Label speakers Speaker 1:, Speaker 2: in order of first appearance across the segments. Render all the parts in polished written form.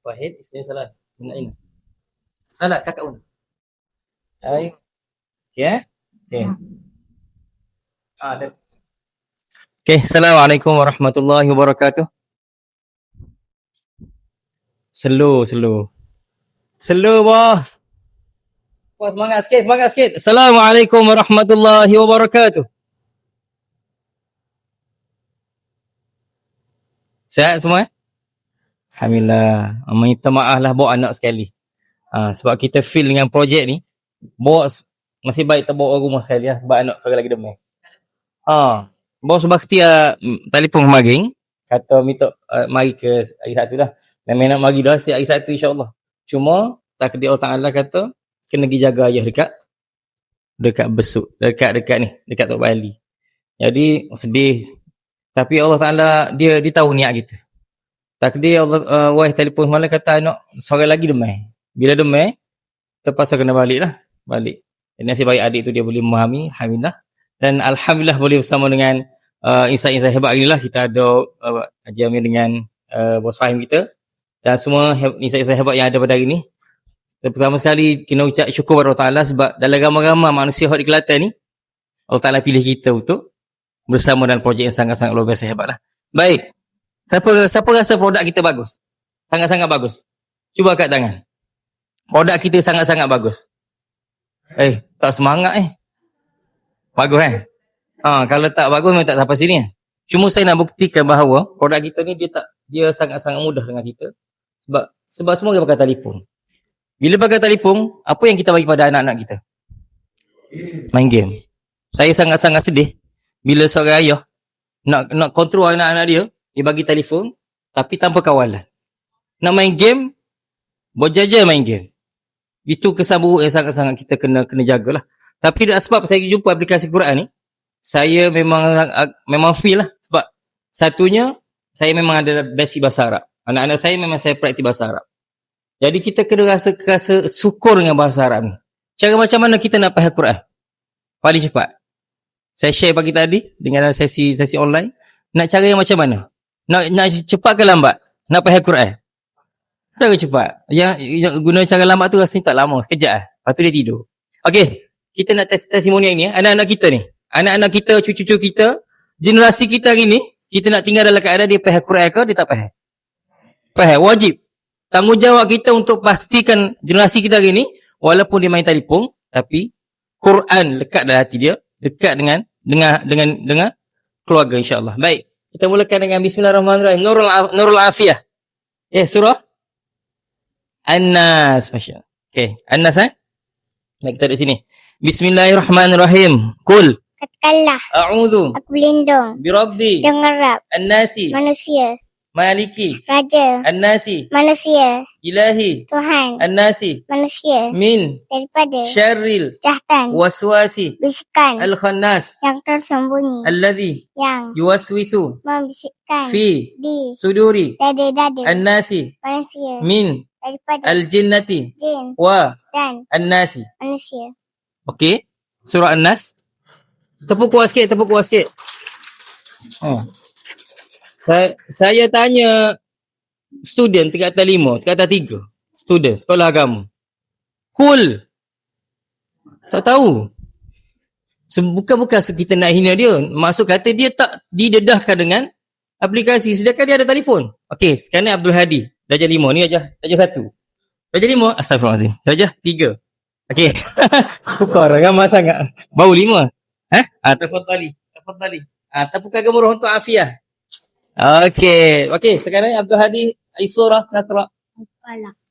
Speaker 1: Wahid, isnin salah. Gunain. Alah, kakak pun. Ayo. Okay, Okay. Dah. Okay, Assalamualaikum warahmatullahi wabarakatuh. Slow. Slow, boh. Wah, semangat sikit. Assalamualaikum warahmatullahi wabarakatuh. Sihat semua? Alhamdulillah. Minta maaf lah bawa anak sekali. Sebab kita feel dengan projek ni, bawa masih baik tak bawa rumah sekali lah, sebab anak seorang lagi demam. Bos bakti telefon kemarin, kata minta mari ke hari Sabtu dah. Memang nak mari dah setiap hari Sabtu insya-Allah. Cuma takdir Allah Taala kata kena pergi jaga ayah dekat besuk, dekat ni, dekat Tok Bali. Jadi sedih. Tapi Allah Taala dia tahu niat kita. Takdir Allah wife telefon semalam kata anak seorang lagi demam. Bila demam terpaksa kena balik. Nasib baik adik tu dia boleh memahami, alhamdulillah. Dan alhamdulillah boleh bersama dengan insan-insan hebat inilah kita ada Haji Amir dengan Bos Fahim kita dan semua insan-insan hebat yang ada pada hari ini. Pertama sekali kena ucap syukur kepada Allah Taala sebab dalam ramai-ramai manusia di Kelantan ni Allah Taala pilih kita untuk bersama dalam projek yang sangat-sangat luar biasa hebatlah. Baik. Siapa rasa produk kita bagus? Sangat-sangat bagus. Cuba angkat tangan. Produk kita sangat-sangat bagus. Tak semangat Bagus kalau tak bagus memang tak sampai sini. Cuma saya nak buktikan bahawa produk kita ni dia sangat-sangat mudah dengan kita. Sebab semua dia pakai telefon. Bila pakai telefon, apa yang kita bagi pada anak-anak kita? Main game. Saya sangat-sangat sedih bila seorang ayah nak kontrol anak-anak dia bagi telefon tapi tanpa kawalan. Nak main game, berjajah main game. Itu kesan buruk yang sangat-sangat kita kena jagalah. Tapi sebab saya jumpa aplikasi Quran ni, saya memang feel lah. Sebab satunya, saya memang ada basic bahasa Arab. Anak-anak saya memang saya praktik bahasa Arab. Jadi kita kena rasa syukur dengan bahasa Arab ni. Cara macam mana kita nak faham Quran? Paling cepat. Saya share pagi tadi dengan sesi online. Nak cara yang macam mana? Nak cepat ke lambat? Nak faham Quran? Cara cepat. Yang guna cara lambat tu rasanya tak lama. Sekejap Lepas tu dia tidur. Okey. Kita nak testimoni ini. Anak-anak kita ni. Anak-anak kita, cucu-cucu kita. Generasi kita hari ni. Kita nak tinggal dalam keadaan dia faham Quran ke? Dia tak faham. Faham. Wajib. Tanggungjawab kita untuk pastikan generasi kita hari ni. Walaupun dia main telefon. Tapi Quran lekat dalam hati dia. Dekat dengan keluarga insyaAllah. Baik. Kita mulakan dengan Bismillahirrahmanirrahim. Nurul Afiyah. Surah An-Nas. Masya-Allah. Okey. An-Nas Nak kita duduk sini. Bismillahirrahmanirrahim. Kul.
Speaker 2: Katakanlah.
Speaker 1: A'udhu.
Speaker 2: Aku berlindung.
Speaker 1: Birabbi.
Speaker 2: Dengan Rab.
Speaker 1: An-Nasi.
Speaker 2: Manusia.
Speaker 1: Maliki.
Speaker 2: Raja.
Speaker 1: An-Nasi.
Speaker 2: Manusia.
Speaker 1: Ilahi.
Speaker 2: Tuhan.
Speaker 1: An-Nasi.
Speaker 2: Manusia.
Speaker 1: Min.
Speaker 2: Daripada.
Speaker 1: Syarril.
Speaker 2: Jahatan.
Speaker 1: Waswasi.
Speaker 2: Bisikan.
Speaker 1: Al-Khannas.
Speaker 2: Yang tersembunyi.
Speaker 1: Alladhi.
Speaker 2: Yang.
Speaker 1: Yuwaswisu.
Speaker 2: Membisikkan.
Speaker 1: Fi.
Speaker 2: Di.
Speaker 1: Suduri.
Speaker 2: Dada-dada.
Speaker 1: An-Nasi.
Speaker 2: Manusia.
Speaker 1: Min.
Speaker 2: Daripada.
Speaker 1: Al-Jinnati.
Speaker 2: Jin.
Speaker 1: Wa.
Speaker 2: Dan.
Speaker 1: An-Nasi.
Speaker 2: Manusia.
Speaker 1: Okey. Surah An-Nas. Tepuk kuat sikit. Saya tanya student tingkatan 5, tingkatan 3. Student sekolah agama. Kul. Tak tahu. Bukan kita nak hina dia. Maksud kata dia tak didedahkan dengan aplikasi. Sedangkan dia ada telefon. Okey, sekarang ni Abdul Hadi. Darjah 5. Ni darjah 1. Darjah 5. Astagfirullahaladzim. Darjah 3. Okey. Tukar ramai sangat. Baru 5. Tafadhali. Tapukan gemuruh untuk afiah. Okey. Sekarang Abdul Hadi surah Naqra.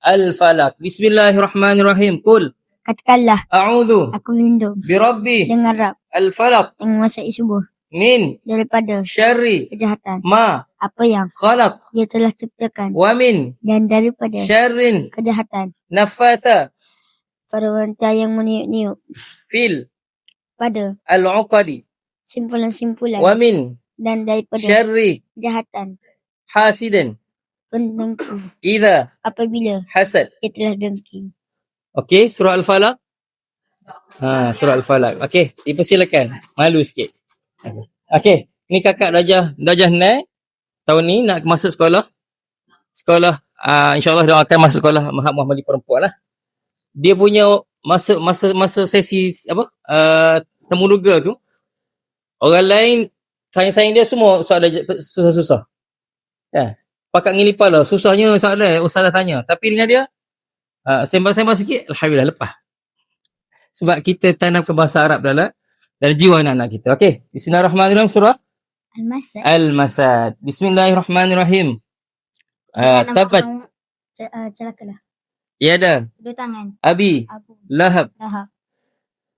Speaker 1: Al-Falaq. Bismillahirrahmanirrahim. Qul.
Speaker 2: Katakanlah.
Speaker 1: A'udhu.
Speaker 2: Aku berlindung.
Speaker 1: Birabbi.
Speaker 2: Dengan Rab.
Speaker 1: Al-Falaq.
Speaker 2: Yang menguasai subuh.
Speaker 1: Min.
Speaker 2: Daripada.
Speaker 1: Syarri.
Speaker 2: Kejahatan.
Speaker 1: Ma.
Speaker 2: Apa yang.
Speaker 1: Khalaq.
Speaker 2: Dia telah ciptakan.
Speaker 1: Wa min.
Speaker 2: Dan daripada.
Speaker 1: Syarrin.
Speaker 2: Kejahatan.
Speaker 1: Nafatha.
Speaker 2: Para wanita yang meniup-niup.
Speaker 1: Fil.
Speaker 2: Pada.
Speaker 1: Al-Uqadi.
Speaker 2: Simpulan-simpulan.
Speaker 1: Wa min.
Speaker 2: Dan daripada.
Speaker 1: Syarri.
Speaker 2: Kejahatan.
Speaker 1: Hasidin.
Speaker 2: Pendengki.
Speaker 1: Idza.
Speaker 2: Apabila.
Speaker 1: Hasad.
Speaker 2: Ia telah dengki.
Speaker 1: Okey, surah Al-Falaq. Surah Al-Falaq. Okey, dipersilakan. Malu sikit. Okey, ni kakak darjah 9 tahun ni nak masuk sekolah sekolah, insyaAllah doakan masuk sekolah Muhammadiyah perempuan lah. Dia punya masa sesi temuduga tu, orang lain sayang dia semua soalan susah-susah. Ya. Pakat ngilipal lah, susahnya soalan ustazah tanya. Tapi dengan dia sembang-sembang sikit, alhamdulillah lepas. Sebab kita tanamkan bahasa Arab dalam jiwa anak-anak kita. Okey, bismillahirrahmanirrahim, surah
Speaker 2: Al-Masad.
Speaker 1: Al-Masad. Bismillahirrahmanirrahim. Tabat
Speaker 2: Celakalah.
Speaker 1: yada
Speaker 2: Kedua tangan.
Speaker 1: abi
Speaker 2: Abu.
Speaker 1: lahab
Speaker 2: Lahab.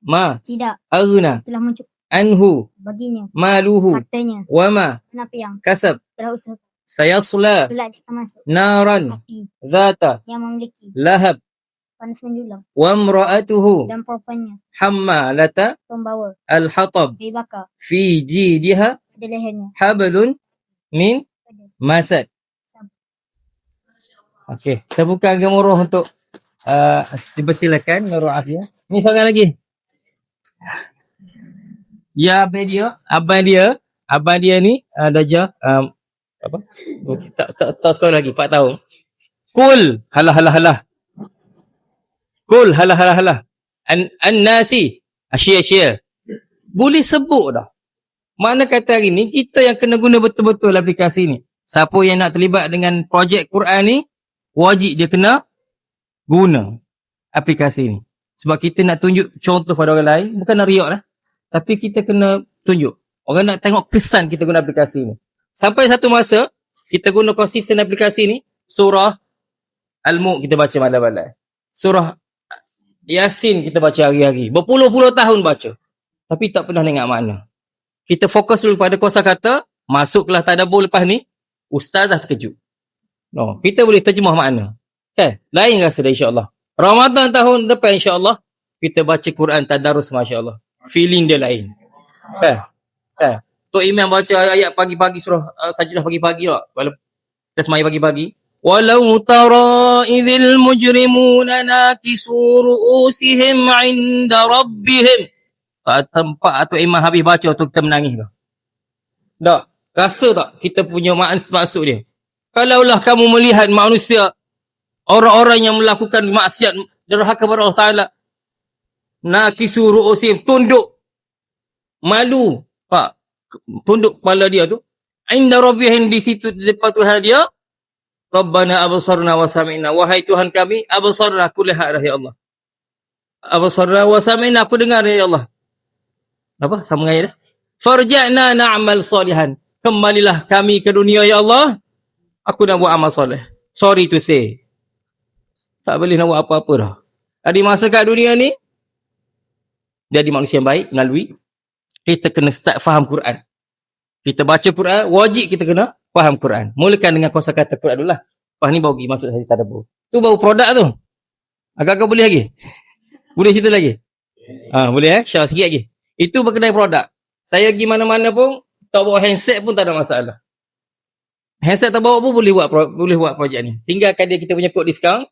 Speaker 1: ma
Speaker 2: Tidak.
Speaker 1: aghna
Speaker 2: Telah mencukup
Speaker 1: anhu
Speaker 2: baginya.
Speaker 1: maluhu
Speaker 2: Hartanya.
Speaker 1: wama
Speaker 2: Kenapa yang
Speaker 1: kasab
Speaker 2: telah usaha.
Speaker 1: sayasla
Speaker 2: Kelak dia akan masuk.
Speaker 1: naran
Speaker 2: Api.
Speaker 1: zata
Speaker 2: Yang memiliki.
Speaker 1: lahab
Speaker 2: Panas menjulang.
Speaker 1: wa imra'atuhu
Speaker 2: Dan perempuannya.
Speaker 1: hammalata
Speaker 2: Pembawa.
Speaker 1: al-hatab
Speaker 2: Kayu bakar.
Speaker 1: fi jidiha
Speaker 2: Pada lehernya.
Speaker 1: hablun min masad. Okey, kita buka gemuruh untuk dipersilakan Nurul Afia. Ni seorang lagi. Ya, abang dia ni darjah apa? Tak sekolah lagi 4 tahun. Kul halah. Kul halah. An-nasi asyia. Boleh sebut dah. Mana kata hari ni kita yang kena guna betul-betul aplikasi ni. Siapa yang nak terlibat dengan projek Quran ni, wajib dia kena guna aplikasi ni. Sebab kita nak tunjuk contoh pada orang lain, bukan nak riak lah. Tapi kita kena tunjuk. Orang nak tengok kesan kita guna aplikasi ni. Sampai satu masa, kita guna konsisten aplikasi ni, surah Al-Mulk kita baca malam-malam. Surah Yasin kita baca hari-hari. Berpuluh-puluh tahun baca. Tapi tak pernah ingat makna. Kita fokus dulu pada kosakata, masuklah tadabbur lepas ni, ustazah terkejut. No, kita boleh terjemah makna. Kan? Lain rasa dah insya-Allah. Ramadan tahun depan insya-Allah kita baca Quran tadarus masya-Allah. Feeling dia lain. Kan? Tok Imam baca ayat pagi-pagi surah Sajdah pagi-pagi tak? Kalau kita semai pagi-pagi. Walau tara idzil mujrimuna nakisu ru'usihim 'inda rabbihim. Tempat Tok Imam habis baca tu kita menangis dah. Tak? Rasa tak kita punya maksud dia? Kalaulah kamu melihat manusia, orang-orang yang melakukan maksiat derhaka kepada Allah Ta'ala, nakisu ru'usim, tunduk, malu, pak, tunduk kepala dia tu, inda rabbihim, di situ depan Tuhan dia, Rabbana absarna wa sami'na, wahai Tuhan kami, absarna, aku lihat dah ya Allah. Absarna wa sami'na, aku dengar ya Allah. Apa? Sambung ayat dah. Farja'na na'mal salihan, kembalilah kami ke dunia ya Allah. Aku nak buat amal soleh. Sorry to say. Tak boleh nak buat apa-apa dah. Di masa kat dunia ni, jadi manusia yang baik melalui kita kena start faham Quran. Kita baca Quran, wajib kita kena faham Quran. Mulakan dengan kosakata Quran dulu lah. Lepas ni baru pergi masuk sesi tadabbur. Tu baru produk tu. Agak-agak boleh lagi? Boleh cerita lagi? Boleh share sikit lagi. Itu berkenaan produk. Saya pergi mana-mana pun, tak bawa handset pun tak ada masalah. Handset tak bawa pun boleh buat projek ni. Tinggalkan dia kita punya kod diskaun.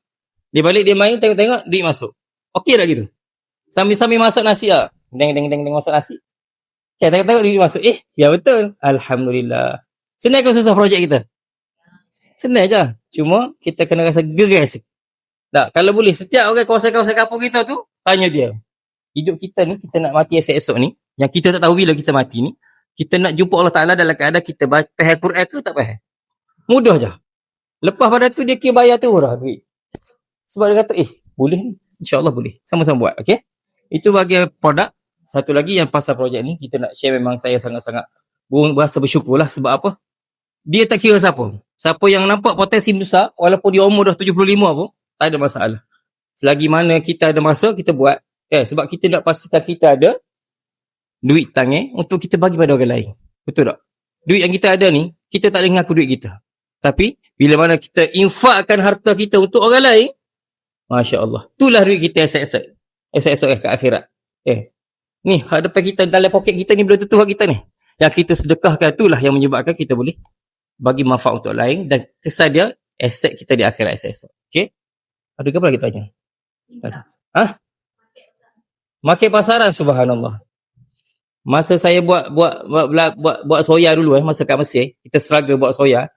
Speaker 1: Dia balik, dia main, tengok-tengok, duit masuk. Okey dah gitu. Sambil-sambil masak nasi lah. Deng masak nasi. Okay, tengok-tengok duit masuk. Ya betul. Alhamdulillah. Senang ke susah projek kita? Senang je. Cuma kita kena rasa geras. Tak, kalau boleh setiap orang kawasan-kawasan kampung kita tu, tanya dia. Hidup kita ni, kita nak mati esok-esok ni, yang kita tak tahu bila kita mati ni, kita nak jumpa Allah Ta'ala dalam keadaan kita faham Quran ke tak faham? Mudah je. Lepas pada tu dia kira bayar tu dah duit. Sebab dia kata, boleh ni. InsyaAllah boleh. Sama-sama buat. Okay? Itu bagi produk. Satu lagi yang pasal projek ni, kita nak share, memang saya sangat-sangat berasa bersyukur lah. Sebab apa? Dia tak kira siapa. Siapa yang nampak potensi besar, walaupun dia umur dah 75 pun, tak ada masalah. Selagi mana kita ada masa, kita buat. Sebab kita nak pastikan kita ada duit tangan untuk kita bagi pada orang lain. Betul tak? Duit yang kita ada ni, kita tak boleh ngaku duit kita. Tapi, bila mana kita infakkan harta kita untuk orang lain, Masya Allah. Itulah duit kita esok-esok ke akhirat. Ni, hadapan kita, dalam poket kita ni, belum tentu hak kita ni. Yang kita sedekahkan, itulah yang menyebabkan kita boleh bagi manfaat untuk lain, dan kesan dia, aset kita di akhirat esok-esok. Okay? Ada ke apa lagi tanya? Ada. Market pasaran, subhanallah. Masa saya buat soya dulu, masa kat Mesir, kita struggle buat soya.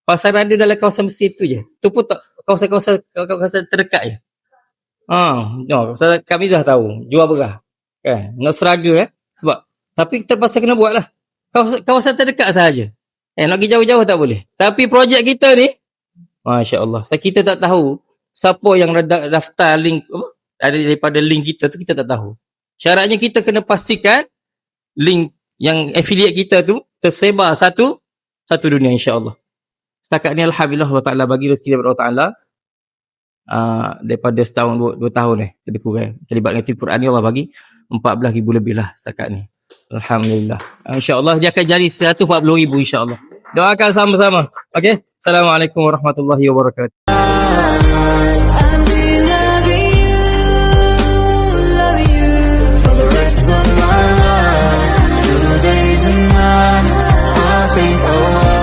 Speaker 1: Pasaran dia dalam kawasan Mesir tu je. Tu pun tak kawasan terdekat je. Kak Mizah tahu, jual beras. Kan? Nak seraga sebab tapi terpaksa kena buat lah. Kawasan terdekat sahaja. Nak pergi jauh-jauh tak boleh. Tapi projek kita ni, Masya Allah. Kita tak tahu siapa yang daftar link daripada link kita tu, kita tak tahu. Syaratnya kita kena pastikan link yang affiliate kita tu tersebar satu dunia, insya-Allah. Setakat ni alhamdulillah Allah Taala bagi rezeki daripada Allah Taala. Daripada setahun 2 tahun lebih kurang terlibat dengan Quran ni, Allah bagi 14,000 lebih lah setakat ni. Alhamdulillah. InsyaAllah dia akan jadi 140,000 insyaAllah. Doakan sama-sama. Okey. Assalamualaikum warahmatullahi wabarakatuh.
Speaker 3: I'll be loving you for the rest of my life. Through the days and nights, I think, oh,